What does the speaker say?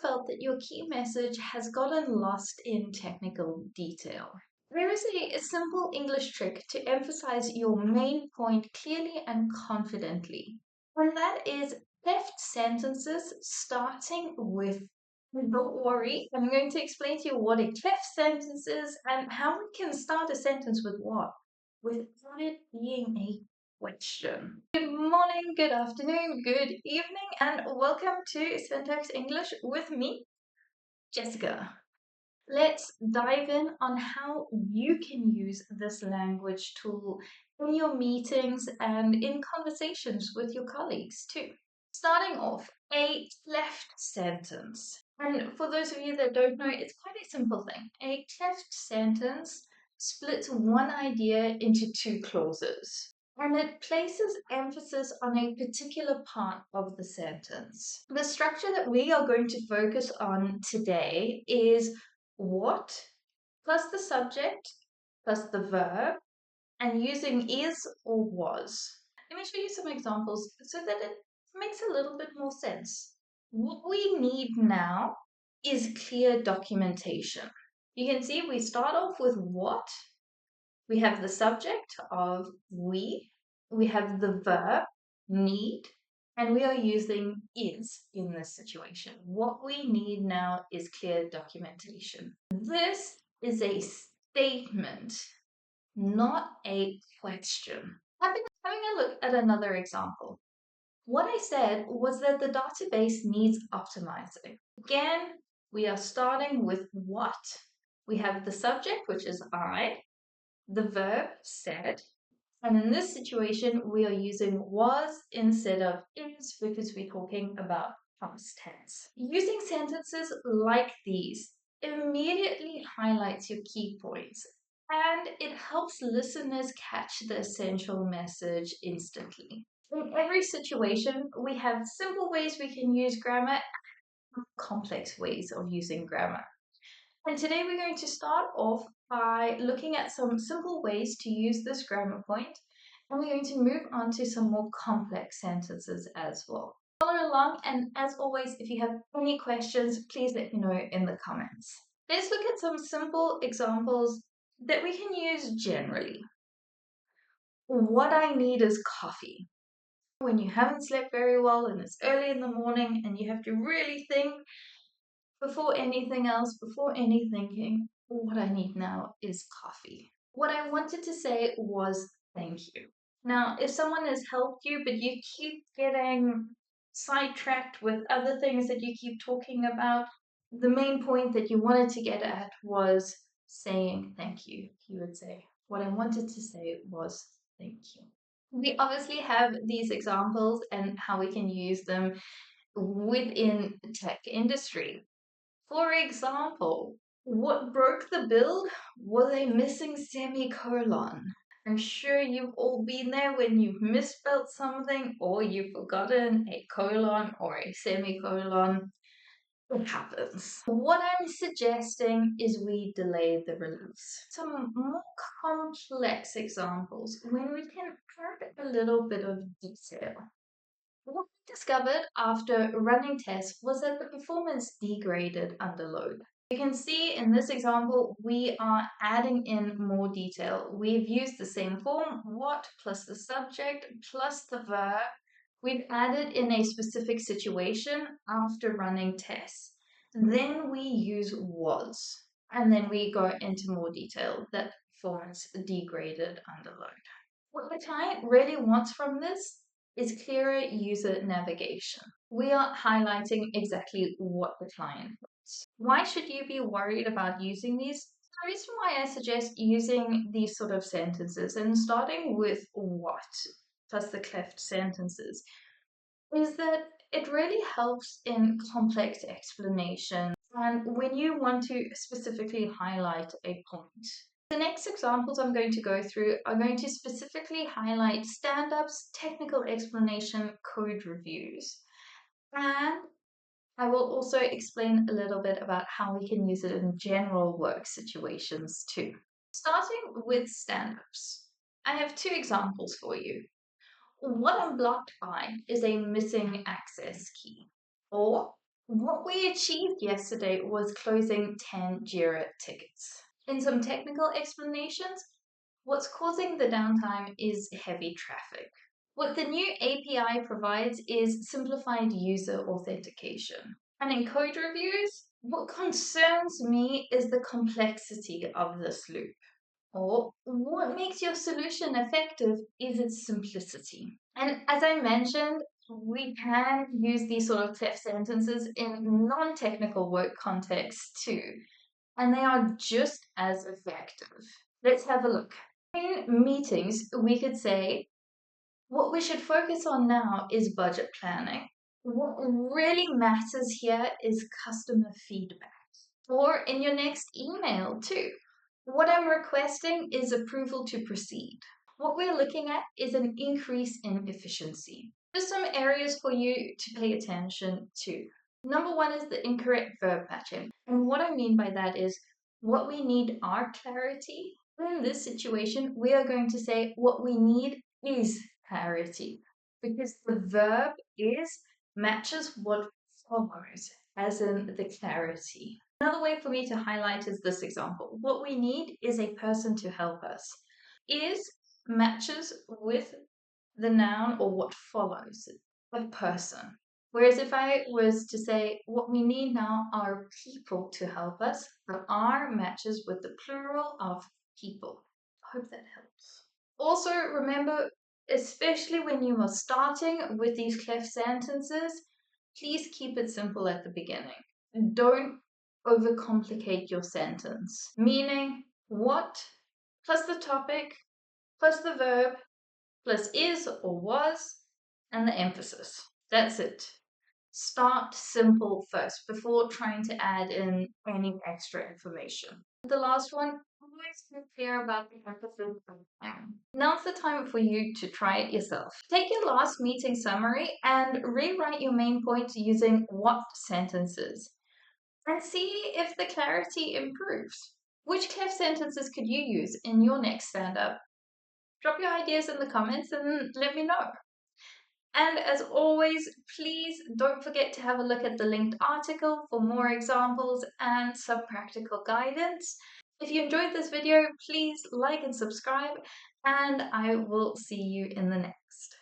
felt that your key message has gotten lost in technical detail? There is a simple English trick to emphasize your main point clearly and confidently, and that is cleft sentences starting with don't worry. I'm going to explain to you what a cleft sentence is and how we can start a sentence with what without it being a question. Good morning, good afternoon, good evening, and welcome to Syntax English with me, Jessica. Let's dive in on how you can use this language tool in your meetings and in conversations with your colleagues too. Starting off, a cleft sentence. And for those of you that don't know, it's quite a simple thing. A cleft sentence splits one idea into two clauses, and it places emphasis on a particular part of the sentence. The structure that we are going to focus on today is what plus the subject plus the verb and using is or was. Let me show you some examples so that it makes a little bit more sense. What we need now is clear documentation. You can see we start off with what. We have the subject of we have the verb need, and we are using is in this situation. What we need now is clear documentation. This is a statement, not a question. Having a look at another example. What I said was that the database needs optimizing. Again, we are starting with what. We have the subject, which is I, the verb said, and in this situation, we are using was instead of is because we're talking about past tense. Using sentences like these immediately highlights your key points and it helps listeners catch the essential message instantly. In every situation, we have simple ways we can use grammar and complex ways of using grammar. And today we're going to start off by looking at some simple ways to use this grammar point, and we're going to move on to some more complex sentences as well. Follow along, and as always, if you have any questions, please let me know in the comments. Let's look at some simple examples that we can use generally. What I need is coffee. When you haven't slept very well and it's early in the morning and you have to really think before anything else, before any thinking, what I need now is coffee. What I wanted to say was thank you. Now, if someone has helped you, but you keep getting sidetracked with other things that you keep talking about, the main point that you wanted to get at was saying thank you. You would say, what I wanted to say was thank you. We obviously have these examples and how we can use them within the tech industry. For example, what broke the build was a missing semicolon. I'm sure you've all been there when you've misspelled something or you've forgotten a colon or a semicolon. It happens. What I'm suggesting is we delay the release. Some more complex examples when we can add a little bit of detail. What we discovered after running tests was that the performance degraded under load. You can see in this example, we are adding in more detail. We've used the same form, what plus the subject plus the verb. We've added in a specific situation after running tests. Then we use was, and then we go into more detail that performance degraded under load. What the client really wants from this is clearer user navigation. We are highlighting exactly what the client wants. Why should you be worried about using these? The reason why I suggest using these sort of sentences and starting with what plus the cleft sentences is that it really helps in complex explanation and when you want to specifically highlight a point. The next examples I'm going to go through are going to specifically highlight stand-ups, technical explanation, code reviews, and I will also explain a little bit about how we can use it in general work situations too. Starting with stand-ups, I have two examples for you. What I'm blocked by is a missing access key, or What we achieved yesterday was closing 10 JIRA tickets. In some technical explanations, what's causing the downtime is heavy traffic. What the new API provides is simplified user authentication. And in code reviews, what concerns me is the complexity of this loop. Or what makes your solution effective is its simplicity. And as I mentioned, we can use these sort of Cleft sentences in non-technical work contexts too, and they are just as effective. Let's have a look. In meetings, we could say, what we should focus on now is budget planning. What really matters here is customer feedback. Or in your next email, too. What I'm requesting is approval to proceed. What we're looking at is an increase in efficiency. There's some areas for you to pay attention to. Number one is the incorrect verb matching. And what I mean by that is what we need are clarity. In this situation, we are going to say what we need is clarity because the verb is matches what follows, as in the clarity. Another way for me to highlight is this example. What we need is a person to help us. Is matches with the noun or what follows, a person. Whereas if I was to say what we need now are people to help us, the are matches with the plural of people. I hope that helps. Also remember, especially when you are starting with these Cleft sentences, please keep it simple at the beginning. Don't overcomplicate your sentence. Meaning, what plus the topic plus the verb plus is or was and the emphasis. That's it. Start simple first before trying to add in any extra information. The last one, always be clear about the emphasis of the plan. Now's the time for you to try it yourself. Take your last meeting summary and rewrite your main points using what sentences and see if the clarity improves. Which Cleft sentences could you use in your next stand-up? Drop your ideas in the comments and let me know. And as always, please don't forget to have a look at the linked article for more examples and some practical guidance. If you enjoyed this video, please like and subscribe, and I will see you in the next.